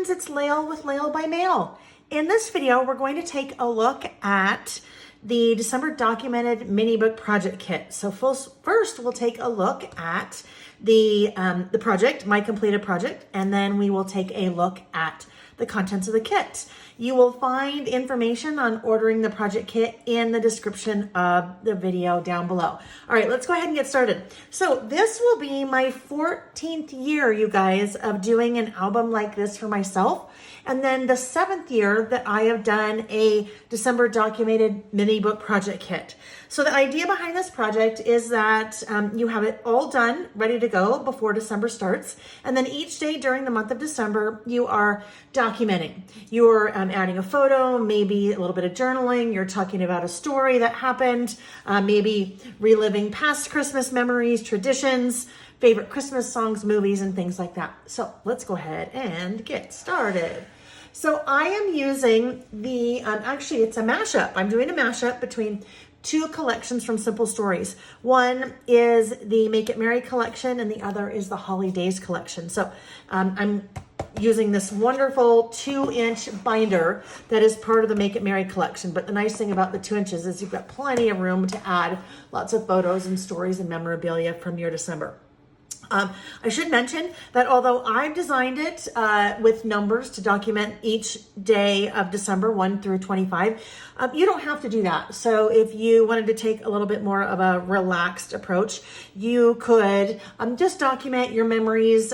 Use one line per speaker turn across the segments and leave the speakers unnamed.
friends, it's Lael with Lael by Mail. In this video, we're going to take a look at the December documented mini book project kit. So first we'll take a look at the project, my completed project, and then we will take a look at the contents of the kit. You will find information on ordering the project kit in the description of the video down below. All right, let's go ahead and get started. So this will be my 14th year, you guys, of doing an album like this for myself. And then the 7th year that I have done a December documented mini book project kit. So the idea behind this project is that you have it all done, ready to go before December starts. And then each day during the month of December, you are documenting. You're adding a photo, maybe a little bit of journaling. You're talking about a story that happened, maybe reliving past Christmas memories, traditions, favorite Christmas songs, movies, and things like that. So let's go ahead and get started. So I am using the, actually it's a mashup. I'm doing a mashup between two collections from Simple Stories. One is the Make It Merry collection and the other is the Holidays collection. So I'm using this wonderful 2-inch binder that is part of the Make It Merry collection. But the nice thing about the 2 inches is you've got plenty of room to add lots of photos and stories and memorabilia from your December. I should mention that although I've designed it with numbers to document each day of December 1 through 25, you don't have to do that. So if you wanted to take a little bit more of a relaxed approach, you could just document your memories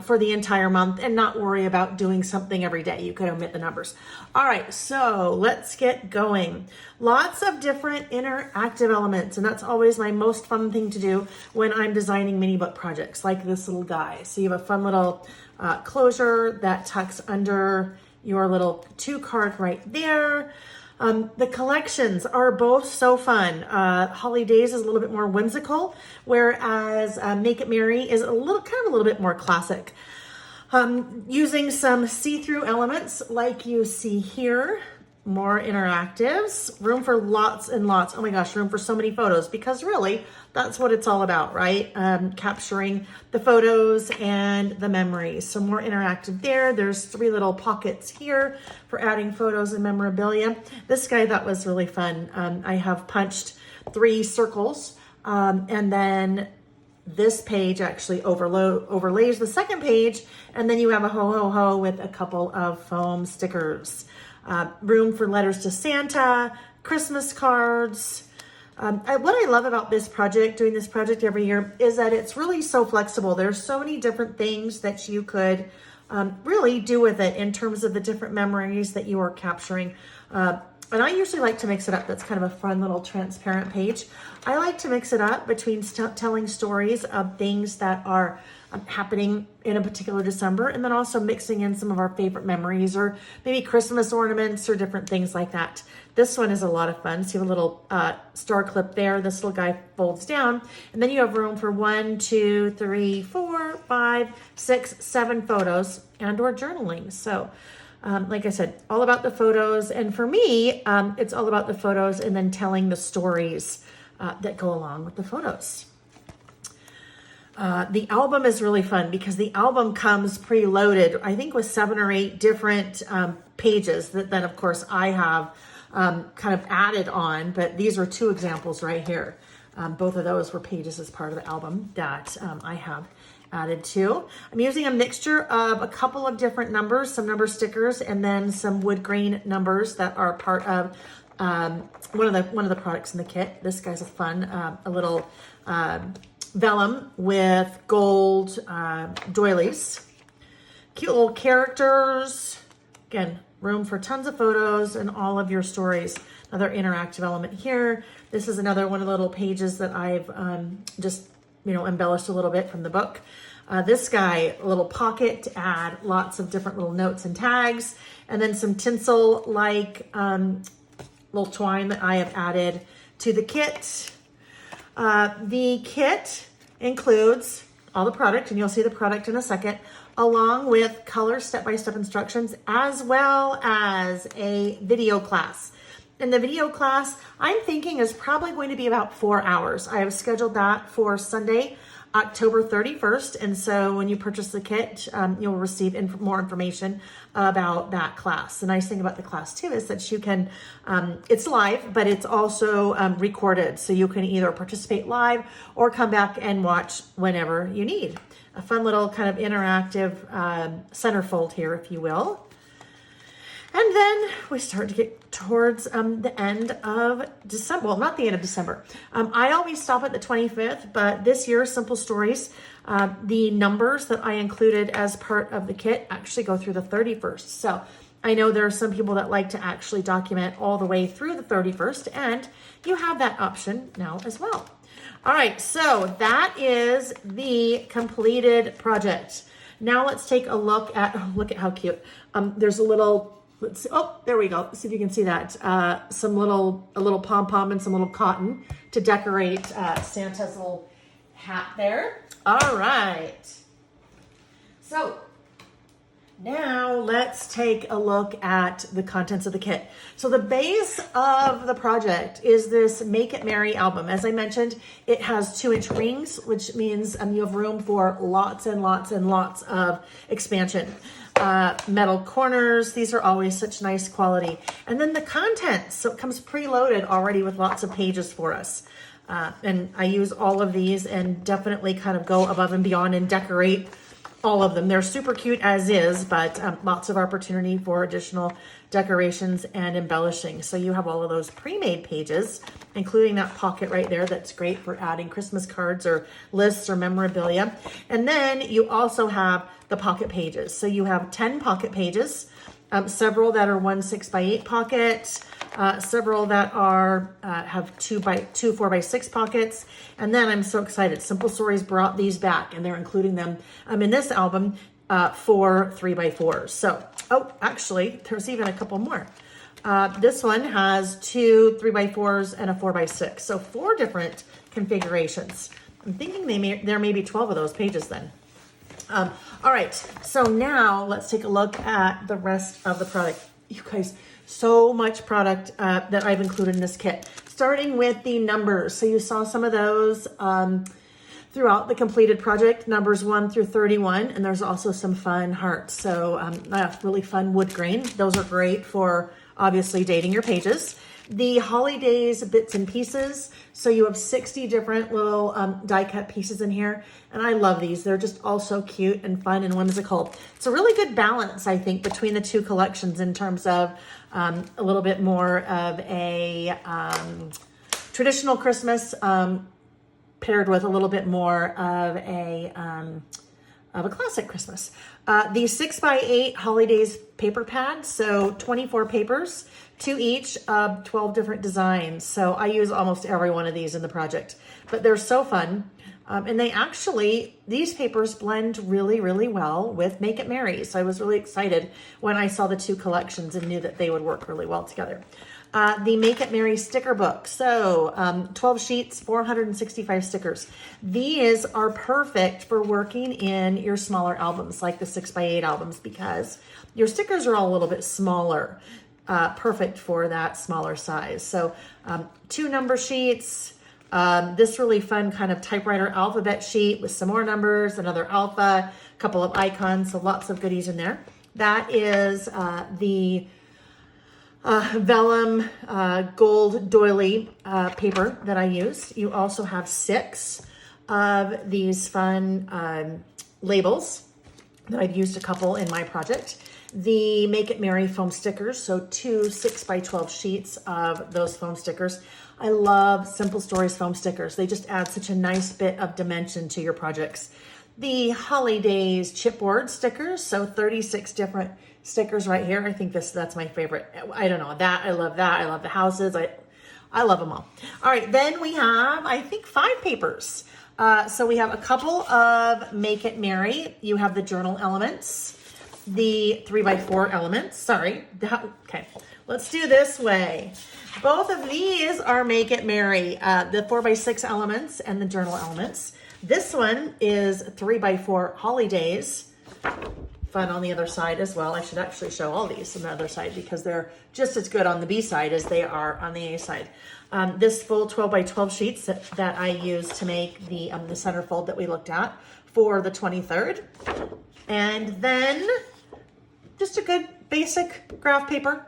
for the entire month and not worry about doing something every day. You could omit the numbers. All right, so let's get going. Lots of different interactive elements, and that's always my most fun thing to do when I'm designing mini book projects, like this little guy. So you have a fun little closure that tucks under your little 2-card right there. The collections are both so fun. Holidays is a little bit more whimsical, whereas Make It Merry is a little bit more classic. Using some see-through elements like you see here. More interactives, room for lots and lots. Oh my gosh, room for so many photos, because really that's what it's all about, right? Capturing the photos and the memories. So more interactive there. There's 3 little pockets here for adding photos and memorabilia. This guy, that was really fun. I have punched 3 circles and then this page actually overlays the second page, and then you have a ho ho ho with a couple of foam stickers. Room for letters to Santa, Christmas cards. What I love about this project, doing this project every year, is that it's really so flexible. There's so many different things that you could really do with it in terms of the different memories that you are capturing. And I usually like to mix it up. That's kind of a fun little transparent page. I like to mix it up between telling stories of things that are happening in a particular December, and then also mixing in some of our favorite memories or maybe Christmas ornaments or different things like that. This one is a lot of fun. So you have a little star clip there. This little guy folds down, and then you have room for 1, 2, 3, 4, 5, 6, 7 photos and or journaling. So like I said, all about the photos. And for me, it's all about the photos and then telling the stories that go along with the photos. The album is really fun because the album comes preloaded, I think with 7 or 8 different pages that then of course I have kind of added on, but these are 2 examples right here. Both of those were pages as part of the album that I have added to. I'm using a mixture of a couple of different numbers, some number stickers, and then some wood grain numbers that are part of one of the products in the kit. This guy's a fun, a little vellum with gold doilies. Cute little characters. Again, room for tons of photos and all of your stories. Another interactive element here. This is another one of the little pages that I've just embellished a little bit from the book. This guy, a little pocket to add lots of different little notes and tags, and then some tinsel like little twine that I have added to the kit. The kit includes all the product, and you'll see the product in a second, along with color step-by-step instructions, as well as a video class. And the video class, I'm thinking, is probably going to be about 4 hours. I have scheduled that for Sunday October 31st. And so when you purchase the kit, you'll receive more information about that class. The nice thing about the class too is that you can, it's live, but it's also recorded. So you can either participate live or come back and watch whenever you need. A fun little kind of interactive centerfold here, if you will. And then we start to get towards the end of December. Well, not the end of December. I always stop at the 25th, but this year, Simple Stories, the numbers that I included as part of the kit actually go through the 31st. So I know there are some people that like to actually document all the way through the 31st, and you have that option now as well. All right, so that is the completed project. Now let's take a look at, oh, look at how cute. There's a little, let's see, oh, there we go. Let's see if you can see that. A little pom-pom and some little cotton to decorate Santa's little hat there. All right. So now let's take a look at the contents of the kit. So the base of the project is this Make It Merry album. As I mentioned, it has 2-inch rings, which means you have room for lots and lots and lots of expansion. Metal corners, these are always such nice quality. And then the contents, so it comes preloaded already with lots of pages for us. And I use all of these and definitely kind of go above and beyond and decorate all of them. They're super cute as is, but lots of opportunity for additional decorations and embellishing. So you have all of those pre-made pages, including that pocket right there. That's great for adding Christmas cards or lists or memorabilia. And then you also have the pocket pages. So you have 10 pocket pages, several that are 1 6x8 pockets, several that are have 2 4x6 pockets. And then I'm so excited, Simple Stories brought these back and they're including them in this album for 3x4s. So, oh, actually, there's even a couple more. This one has 2 3x4s and a 4x6. So 4 different configurations. I'm thinking there may be 12 of those pages then. All right, so now let's take a look at the rest of the product. You guys, so much product that I've included in this kit, starting with the numbers. So you saw some of those throughout the completed project, numbers 1 through 31, and there's also some fun hearts. So really fun wood grain. Those are great for obviously dating your pages. The holidays bits and pieces. So you have 60 different little die cut pieces in here. And I love these. They're just all so cute and fun and whimsical. It's a really good balance, I think, between the two collections in terms of a little bit more of a traditional Christmas paired with a little bit more of a classic Christmas. The 6x8 holidays paper pads, so 24 papers, 2 each of 12 different designs. So I use almost every one of these in the project, but they're so fun. And these papers blend really, really well with Make It Merry. So I was really excited when I saw the 2 collections and knew that they would work really well together. The Make It Merry sticker book. So 12 sheets, 465 stickers. These are perfect for working in your smaller albums, like the 6x8 albums, because your stickers are all a little bit smaller. Perfect for that smaller size. So 2 number sheets, this really fun kind of typewriter alphabet sheet with some more numbers, another alpha, a couple of icons, so lots of goodies in there. That is the vellum gold doily paper that I used. You also have 6 of these fun labels that I've used a couple in my project. The Make It Merry foam stickers, so 2 6x12 sheets of those foam stickers. I love Simple Stories foam stickers. They just add such a nice bit of dimension to your projects. The Holidays chipboard stickers, so 36 different stickers right here. I think that's my favorite. I don't know, I love that. I love the houses. I love them all. All right, then we have, I think, 5 papers. So we have a couple of Make It Merry. You have the journal elements, the 3x4 elements. Sorry. Okay, let's do this way. Both of these are Make It Merry, the 4x6 elements and the journal elements. This one is 3x4 holidays, fun on the other side as well. I should actually show all these on the other side because they're just as good on the B side as they are on the A side. This full 12 by 12 sheets that I used to make the centerfold that we looked at for the 23rd. And then just a good basic graph paper.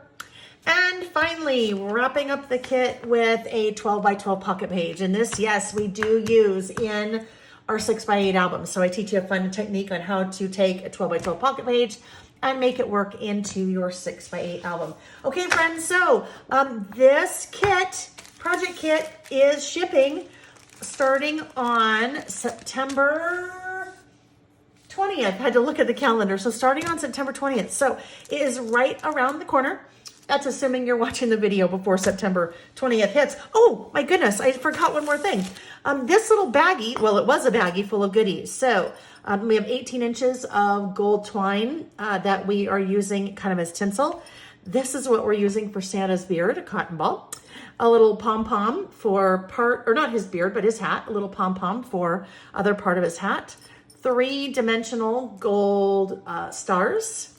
And finally, wrapping up the kit with a 12 by 12 pocket page. And this, yes, we do use in our 6 by 8 album. So I teach you a fun technique on how to take a 12 by 12 pocket page and make it work into your 6 by 8 album. Okay, friends, so this kit, project kit, is shipping starting on September 20th. I had to look at the calendar. So starting on September 20th. So it is right around the corner. That's assuming you're watching the video before September 20th hits. Oh my goodness, I forgot one more thing. This little baggie, well, it was a baggie full of goodies. So we have 18 inches of gold twine that we are using kind of as tinsel. This is what we're using for Santa's beard, a cotton ball. A little pom-pom for part, or not his beard, but his hat. A little pom-pom for other part of his hat. 3-dimensional gold stars.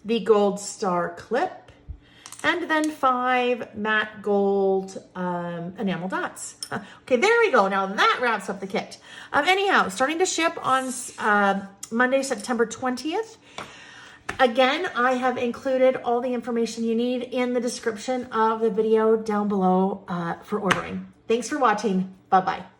The gold star clip. And then 5 matte gold enamel dots. Okay, there we go. Now that wraps up the kit. Anyhow, starting to ship on Monday, September 20th. Again, I have included all the information you need in the description of the video down below for ordering. Thanks for watching. Bye-bye.